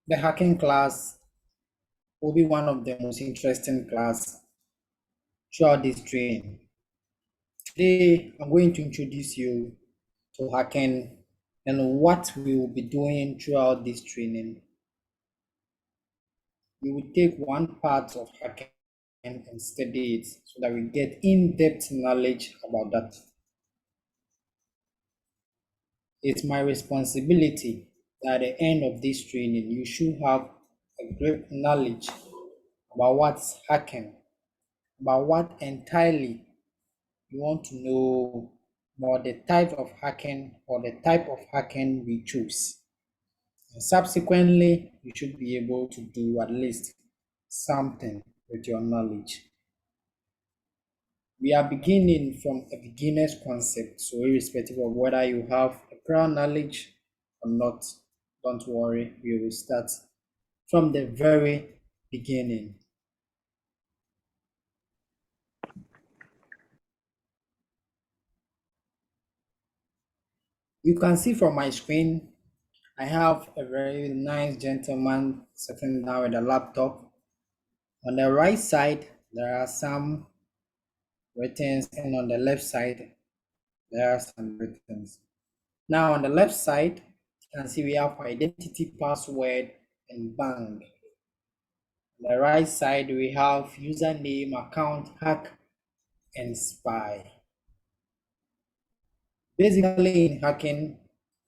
The hacking class will be one of the most interesting class throughout this training. Today, I'm going to introduce you to hacking and what we will be doing throughout this training. We will take one part of hacking and study it so that we get in-depth knowledge about that. It's my responsibility that at the end of this training, you should have a great knowledge about what's hacking, about what entirely you want to know, about the type of hacking or the type of hacking we choose. And subsequently, you should be able to do at least something with your knowledge. We are beginning from a beginner's concept, so irrespective of whether you have a prior knowledge or not, don't worry, we will start from the very beginning. You can see from my screen, I have a very nice gentleman sitting down with a laptop. On the right side, there are some writings, and on the left side, there are some writings. Now, on the left side, you can see we have identity, password, and bank. On the right side, we have username, account, hack, and spy. Basically, in hacking,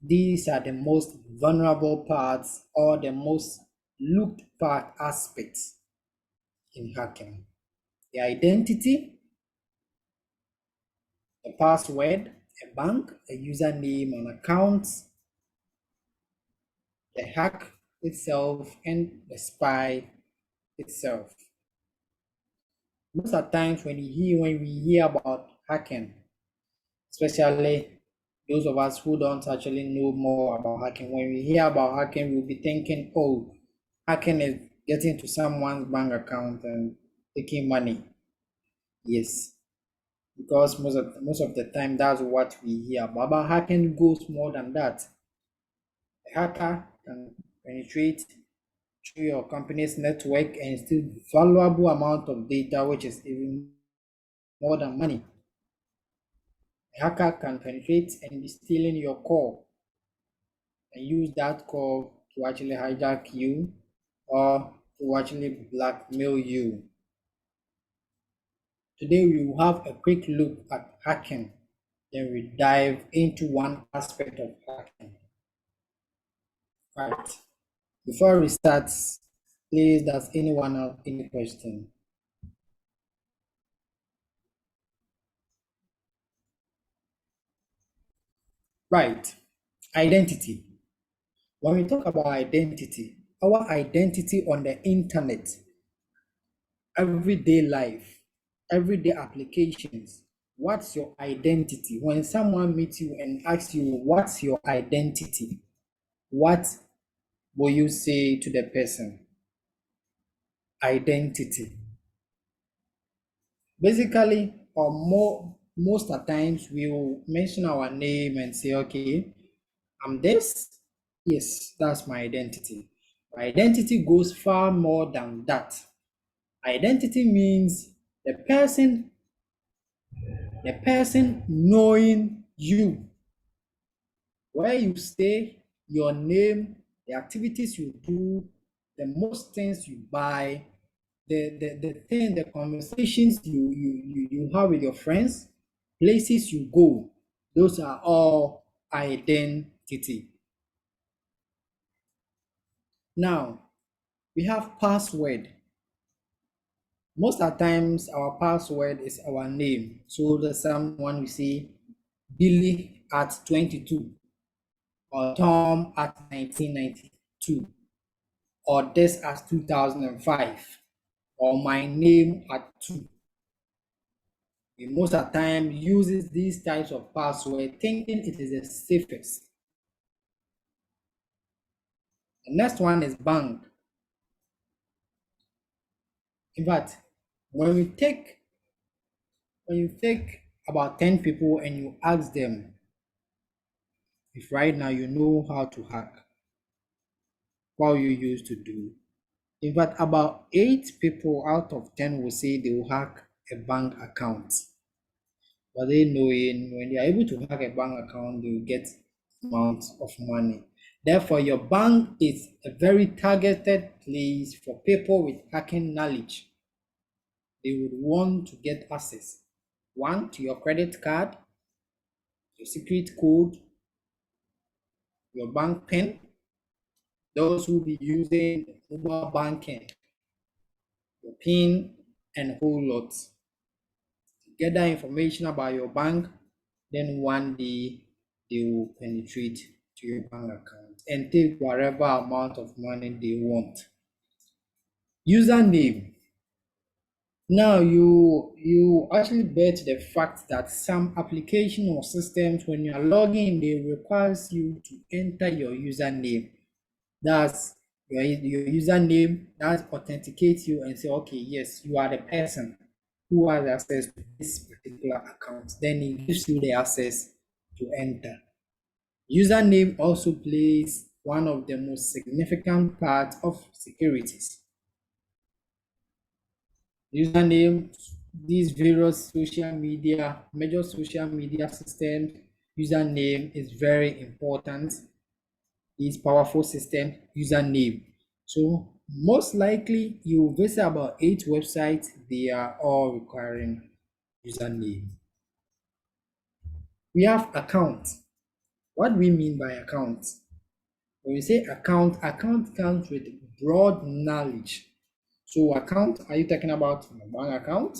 these are the most vulnerable parts or the most looked for aspects in hacking. The identity, a password, a bank, a username, an account, the hack itself, and the spy itself. Most of the times when we hear about hacking, especially those of us who don't actually know more about hacking, when we hear about hacking, we'll be thinking, oh, hacking is getting to someone's bank account and taking money. Yes, because most of the time that's what we hear about. But hacking goes more than that. A hacker can penetrate through your company's network and steal valuable amount of data, which is even more than money. A hacker can penetrate and be stealing your call and use that call to actually hijack you or to actually blackmail you. Today we will have a quick look at hacking, then we dive into one aspect of hacking. Right. Before we start, please, does anyone have any question? Right. Identity. When we talk about identity, our identity on the internet, everyday life, everyday applications, what's your identity? When someone meets you and asks you, what's your identity? What will you say to the person? Identity. Basically, or most of the times we will mention our name and say, okay, I'm this. Yes, that's my identity. My identity goes far more than that. Identity means the person knowing you, where you stay, your name, the activities you do, the most things you buy, the conversations you have with your friends, places you go. Those are all identity. Now, we have password. Most of the times our password is our name. So the someone we see Billy at 22 or Tom at 1992 or this as 2005 or my name at 2. We most of the time uses these types of password thinking it is the safest. The next one is bank. In fact, when you take about 10 people and you ask them if right now you know how to hack, what you used to do. In fact, about 8 people out of 10 will say they will hack a bank account. But they knowing when they are able to hack a bank account, they will get amount of money. Therefore, your bank is a very targeted place for people with hacking knowledge. They would want to get access. One, to your credit card, your secret code, your bank PIN, those who be using mobile banking, your PIN, and a whole lot. Get that information about your bank, then one day they will penetrate to your bank account and take whatever amount of money they want. Username. Now you actually bet the fact that some application or systems, when you are logging, they requires you to enter your username. That's your username that authenticates you and say, okay, yes, you are the person who has access to this particular account. Then it gives you the access to enter. Username also plays one of the most significant parts of securities. Username, these various major social media systems, username is very important. This powerful system, username. So most likely you visit about 8 websites, they are all requiring username. We have account. What do we mean by account? When we say account comes with broad knowledge. So account, are you talking about my bank account?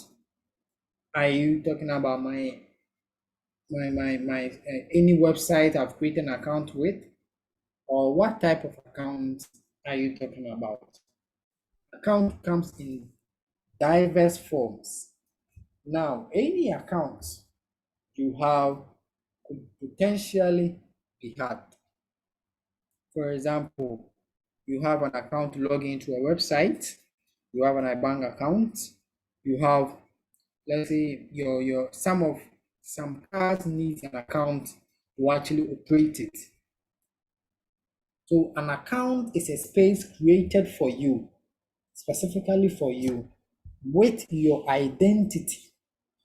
Are you talking about my any website I've created an account with? Or what type of account are you talking about? Account comes in diverse forms. Now, any account you have could potentially be hacked. For example, you have an account to log into a website, you have an bank account, you have, let's say, some cars needs an account to actually operate it. So an account is a space created for you, specifically for you, with your identity,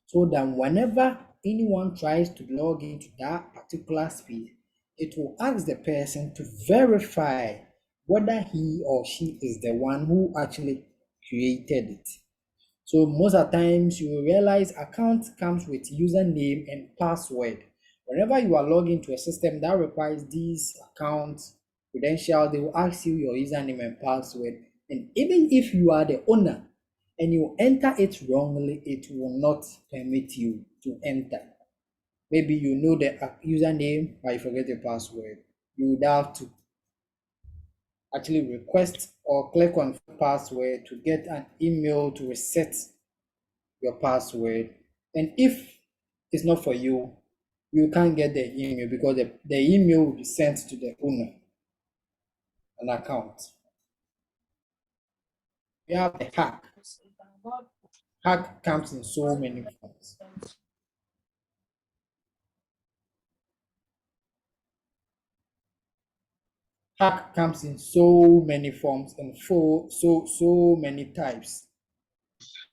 so that whenever anyone tries to log into that particular space, it will ask the person to verify whether he or she is the one who actually created it. So most of the times you will realize account comes with username and password. Whenever you are logging into a system that requires these account credentials, they will ask you your username and password. And even if you are the owner and you enter it wrongly, it will not permit you to enter. Maybe you know the username, but you forget the password. You would have to actually request or click on password to get an email to reset your password. And if it's not for you, you can't get the email because the email will be sent to the owner, an account. We have the hack. Hack comes in so many forms. Hack comes in so many forms and so many types.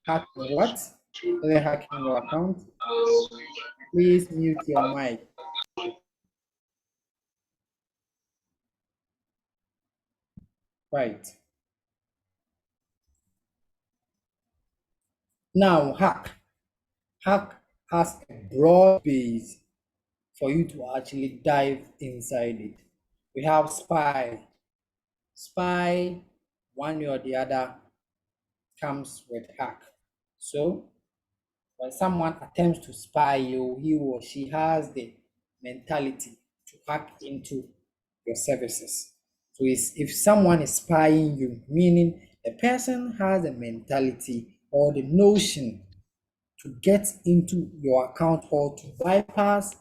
Hack what? They're hacking your account. Please mute your mic. Right. Now hack. Hack has a broad base for you to actually dive inside it. We have spy. Spy, one way or the other, comes with hack. So when someone attempts to spy you, he or she has the mentality to hack into your services. So if someone is spying you, meaning the person has a mentality or the notion to get into your account or to bypass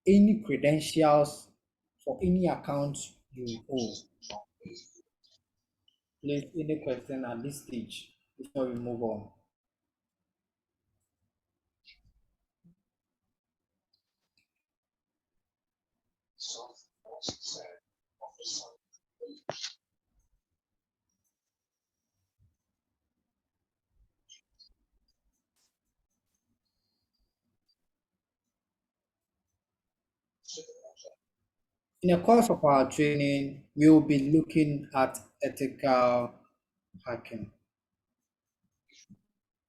any credentials for any account you own. Please, any question at this stage before we move on? In the course of our training, we will be looking at ethical hacking.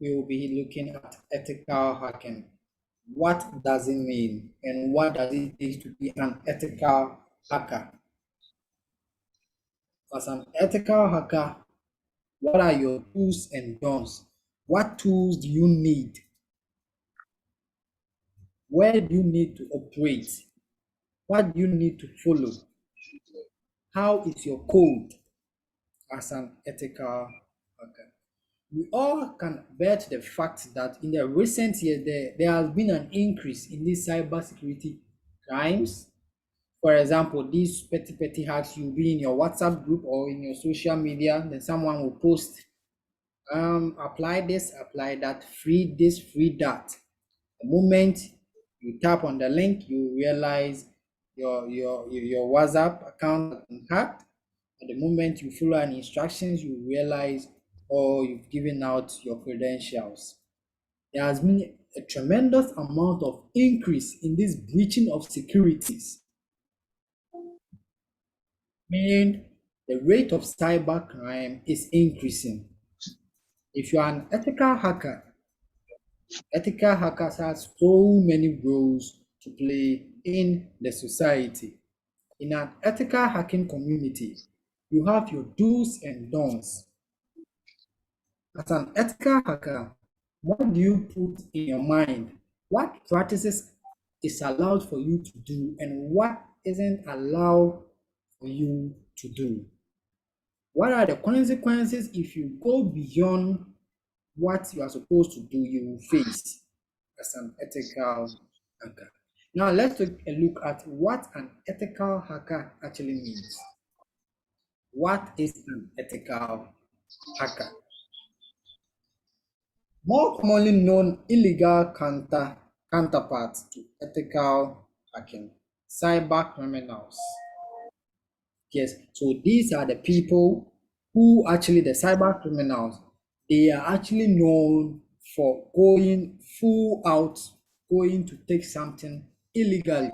We will be looking at ethical hacking. What does it mean and what does it take to be an ethical hacker? As an ethical hacker, what are your do's and don'ts? What tools do you need? Where do you need to operate? What do you need to follow? How is your code as an ethical hacker? We all can bet the fact that in the recent years there has been an increase in these cybersecurity crimes. For example, these petty hacks, you'll be in your WhatsApp group or in your social media, then someone will post, apply this, apply that, free this, free that. The moment you tap on the link, you realize your WhatsApp account has been hacked. At the moment you follow any instructions, you realize, or you've given out your credentials. There has been a tremendous amount of increase in this breaching of securities, meaning the rate of cybercrime is increasing. If you are an ethical hackers have so many roles to play in the society. In an ethical hacking community, you have your do's and don'ts. As an ethical hacker, what do you put in your mind? What practices is allowed for you to do and what isn't allowed for you to do? What are the consequences if you go beyond what you are supposed to do, you will face as an ethical hacker? Now, let's take a look at what an ethical hacker actually means. What is an ethical hacker? More commonly known illegal counterpart to ethical hacking, cyber criminals. Yes, so these are the people who actually, the cyber criminals, they are actually known for going full out, going to take something illegally.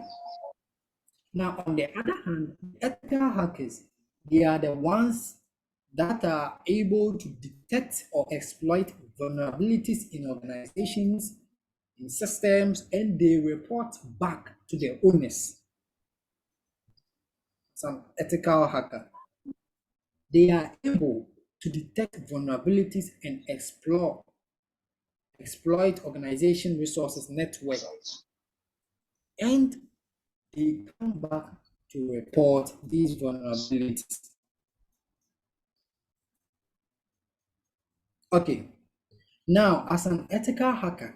Now, on the other hand, ethical hackers, they are the ones that are able to detect or exploit vulnerabilities in organizations, in systems, and they report back to their owners. Some ethical hacker, they are able to detect vulnerabilities and exploit organization resources network, and they come back to report these vulnerabilities. Okay, now as an ethical hacker,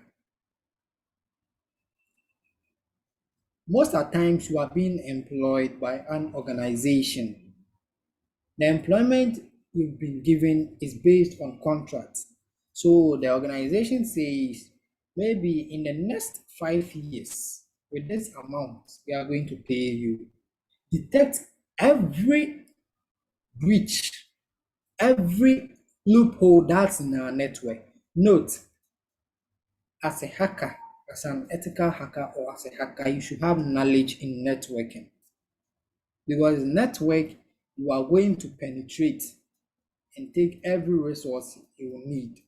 most of the times you are being employed by an organization. The employment you've been given is based on contracts. So the organization says, maybe in the next 5 years, with this amount, we are going to pay you. Detect every breach, every loophole that's in our network. Note, as a hacker, as an ethical hacker or as a hacker, you should have knowledge in networking. Because network, you are going to penetrate and take every resource you will need.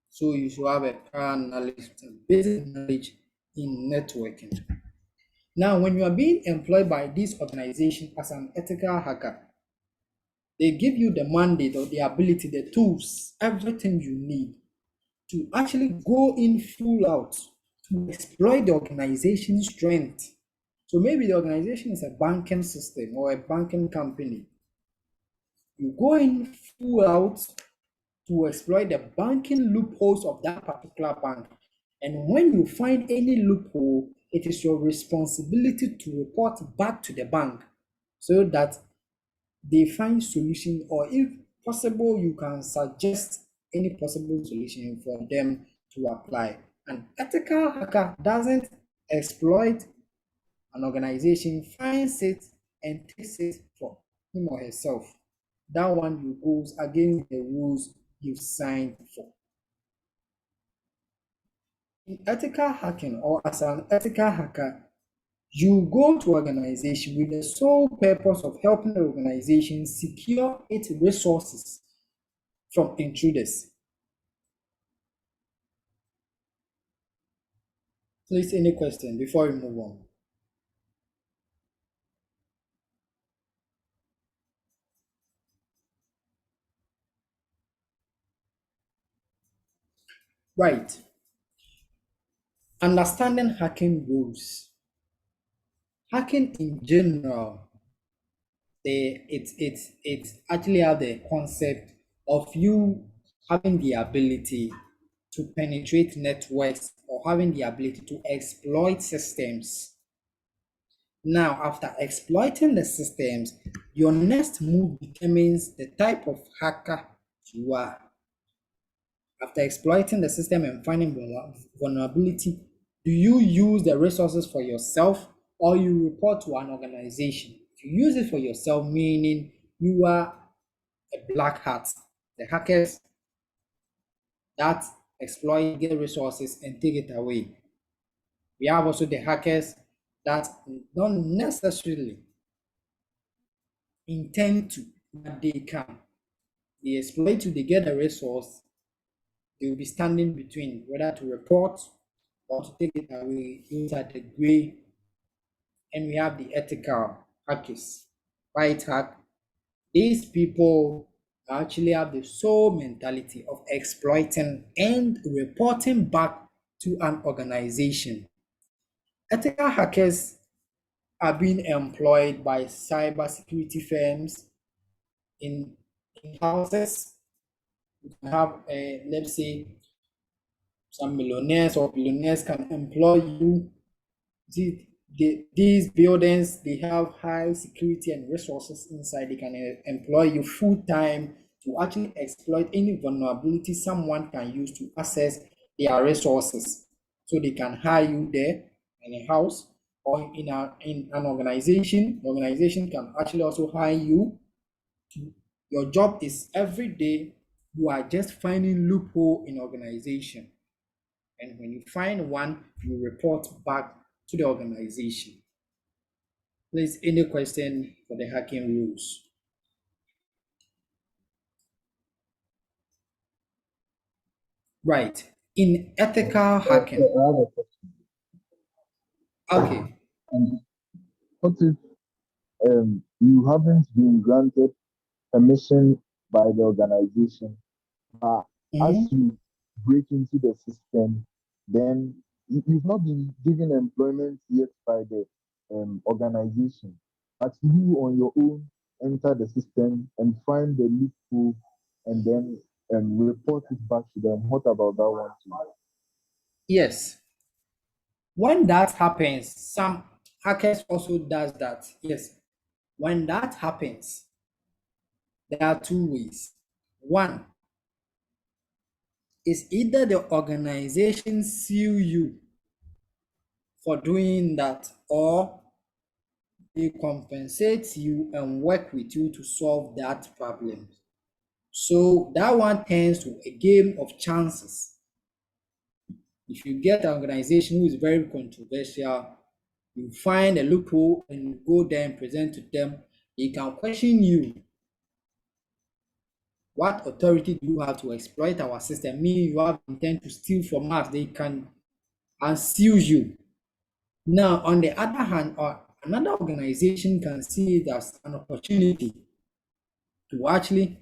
So you should have a prior knowledge, basic knowledge in networking. Now, when you are being employed by this organization as an ethical hacker, they give you the mandate or the ability, the tools, everything you need to actually go in full out to exploit the organization's strength. So maybe the organization is a banking system or a banking company. You go in full out to exploit the banking loopholes of that particular bank. And when you find any loophole, it is your responsibility to report back to the bank so that they find solution, or if possible, you can suggest any possible solution for them to apply. An ethical hacker doesn't exploit an organization, finds it and takes it for him or herself. That one goes against the rules you've signed for. In ethical hacking or as an ethical hacker, You go to organization with the sole purpose of helping the organization secure its resources from intruders. Please, any question before we move on? Right. Understanding hacking rules. Hacking in general, it's actually have the concept of you having the ability to penetrate networks or having the ability to exploit systems. Now, after exploiting the systems, your next move determines the type of hacker you are. After exploiting the system and finding vulnerability, do you use the resources for yourself or you report to an organization? If you use it for yourself, meaning you are a black hat, the hackers that exploit, get resources and take it away. We have also the hackers that don't necessarily intend to, but they can. They exploit you, they get the resource, they will be standing between whether to report or to take it away. Those are the gray. And we have the ethical hackers. White hack. These people actually have the sole mentality of exploiting and reporting back to an organization. Ethical hackers are being employed by cybersecurity firms in houses. You can have, let's say, some millionaires or billionaires can employ you. These buildings, they have high security and resources inside. They can employ you full time to actually exploit any vulnerability someone can use to access their resources. So they can hire you there in a house or in an organization. The organization can actually also hire you. Your job is every day you are just finding loophole in organization. And when you find one, you report back to the organization. Please, any question for the hacking rules? Right. In ethical hacking. I have a question. Okay. What if you haven't been granted permission by the organization, but as Mhm. you break into the system, then you've not been given employment yet by the organization, but you on your own enter the system and find the loophole and then report it back to them. What about that one too? Yes. When that happens, some hackers also does that. Yes. When that happens, there are two ways. One is either the organization sue you for doing that, or they compensate you and work with you to solve that problem. So that one turns to a game of chances. If you get an organization who is very controversial, you find a loophole and you go there and present to them, they can question you. What authority do you have to exploit our system? Meaning you have intent to steal from us. They can and sue you. Now, on the other hand, or another organization can see it as an opportunity to actually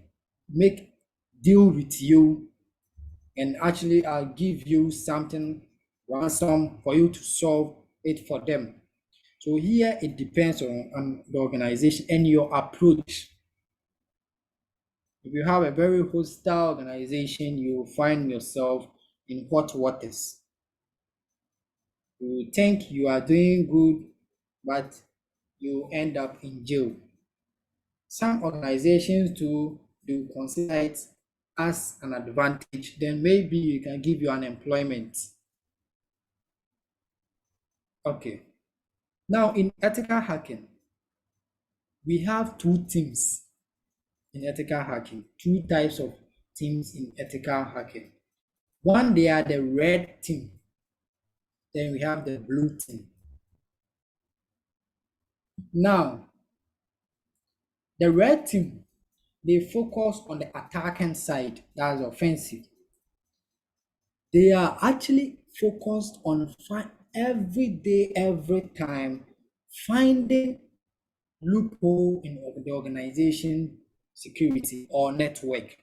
make deal with you and actually I'll give you something ransom for you to solve it for them. So here it depends on the organization and your approach. If you have a very hostile organization, you will find yourself in hot waters. You think you are doing good, but you end up in jail. Some organizations too do consider it as an advantage, then maybe you can give you unemployment. Okay. Now in ethical hacking, we have two teams in ethical hacking, two types of teams in ethical hacking. One, they are the red team. Then we have the blue team. Now, the red team, they focus on the attacking side, that's offensive. They are actually focused on every day, every time, finding loophole in the organization security or network.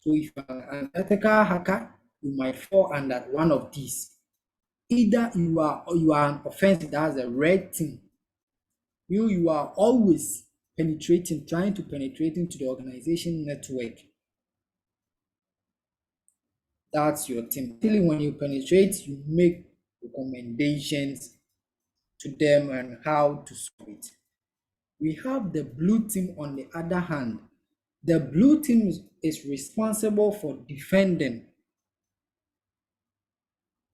So if you are an ethical hacker, you might fall under one of these. Either you are an offensive, that's the red team. You are always penetrating, trying to penetrate into the organization network. That's your team. Actually, when you penetrate, you make recommendations to them and how to solve it. We have the blue team on the other hand. The blue team is responsible for defending.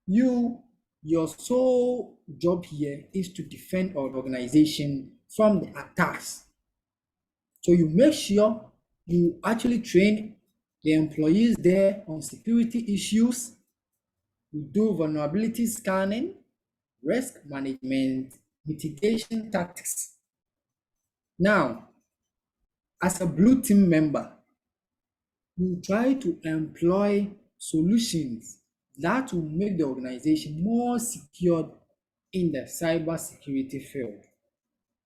Your sole job here is to defend our organization from the attacks. So you make sure you actually train the employees there on security issues. You do vulnerability scanning, risk management, mitigation tactics. Now, as a blue team member, you try to employ solutions that will make the organization more secured in the cybersecurity field.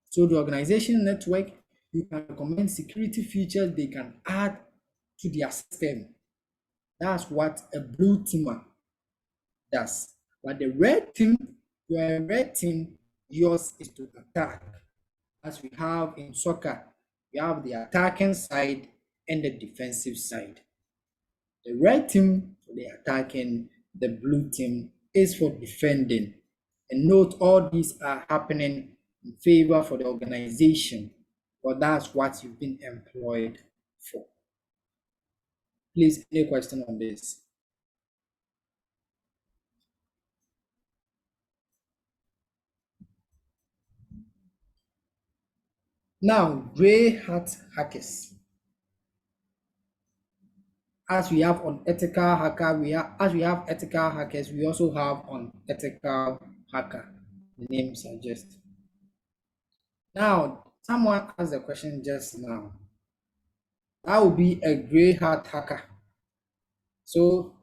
So the organization network, you can recommend security features they can add to their system. That's what a blue teamer does. But the red team, you're a red team, yours is to attack. As we have in soccer, we have the attacking side and the defensive side. The red team for the attacking, the blue team is for defending. And note all these are happening in favor for the organization, but that's what you've been employed for. Please, any question on this? Now, gray hat hackers. As we have unethical hacker, we have ethical hackers, we also have unethical hacker. The name suggests. Now, someone asked a question just now. That would be a gray hat hacker. So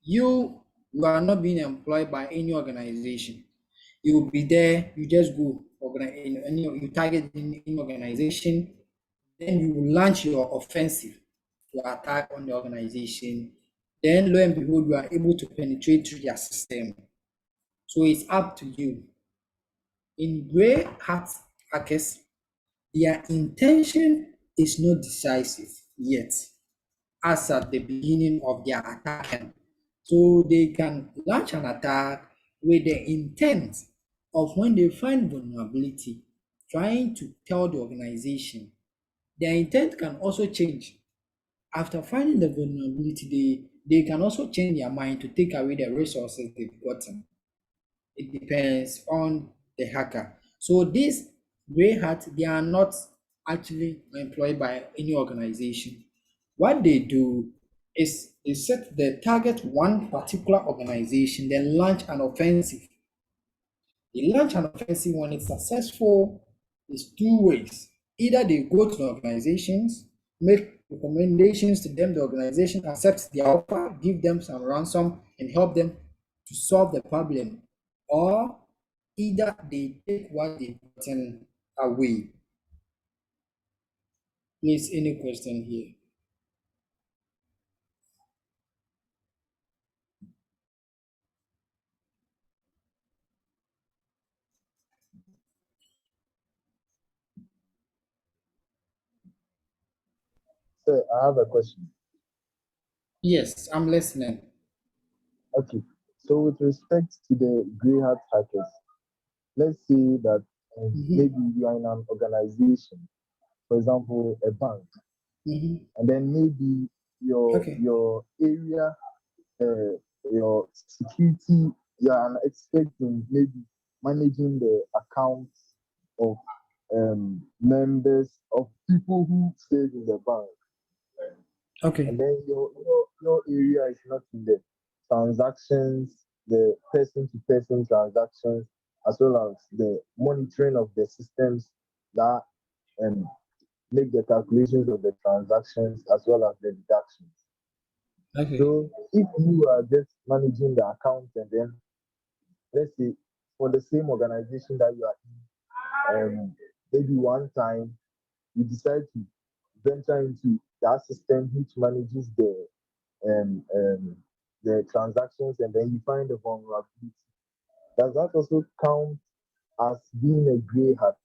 you are not being employed by any organization. You will be there, you just go you target in any organization, then you will launch your offensive to attack on the organization. Then lo and behold, you are able to penetrate through their system. So it's up to you. In gray hat hackers, their intention is not decisive yet, as at the beginning of their attack. So they can launch an attack with the intent of when they find vulnerability, trying to tell the organization. Their intent can also change. After finding the vulnerability, they can also change their mind to take away the resources they've gotten. It depends on the hacker. So these gray hats, they are not actually employed by any organization. What they do is they set the target one particular organization, then launch an offensive. They launch an offensive when it's successful. It's two ways. Either they go to the organizations, make recommendations to them, the organization accepts their offer, give them some ransom, and help them to solve the problem. Or either they take what they've gotten away. Please, any question here? Sir, I have a question. Yes, I'm listening. Okay. So with respect to the grey hat hackers, let's say that maybe you are in an organization, for example, a bank, and then maybe your Okay. your area, your security, you are an expert in maybe managing the accounts of members of people who save in the bank, Okay. and then your area is not in the transactions, the person to person transactions, as well as the monitoring of the systems that um, make the calculations of the transactions as well as the deductions. Okay. So if you are just managing the account and then let's say for the same organization that you are in, maybe one time you decide to venture into that system which manages um, um, the transactions and then you find the vulnerability. Does that also count as being a gray hat?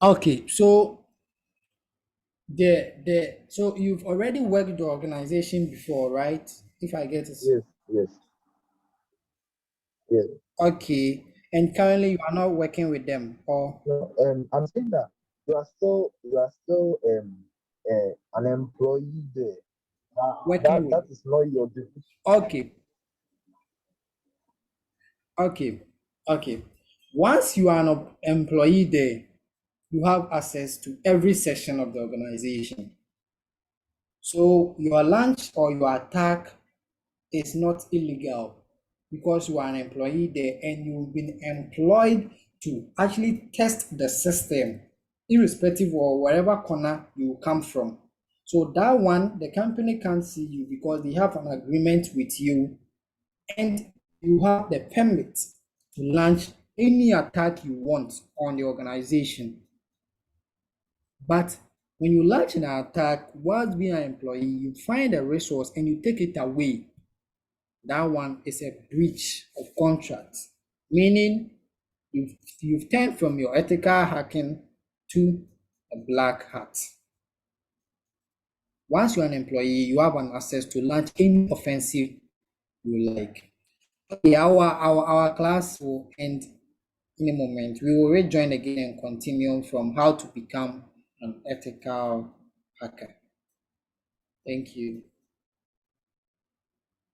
Okay, so so you've already worked the organization before, right? If I get it. Yes, yes, yes. Okay, and currently you are not working with them, or No, I'm saying that you are still an employee there. working with. That is not your decision. Okay, okay, okay. Once you are an employee there, you have access to every section of the organization. So your lunch or your attack is not illegal because you are an employee there and you've been employed to actually test the system, irrespective of wherever corner you come from. So that one, the company can't see you because they have an agreement with you and you have the permit to launch any attack you want on the organization. But when you launch an attack whilst being an employee, you find a resource and you take it away. That one is a breach of contract, meaning you've turned from your ethical hacking to a black hat. Once you're an employee, you have an access to launch any offensive you like. Okay, our class will end in a moment. We will rejoin again and continue from how to become an ethical hacker. Thank you.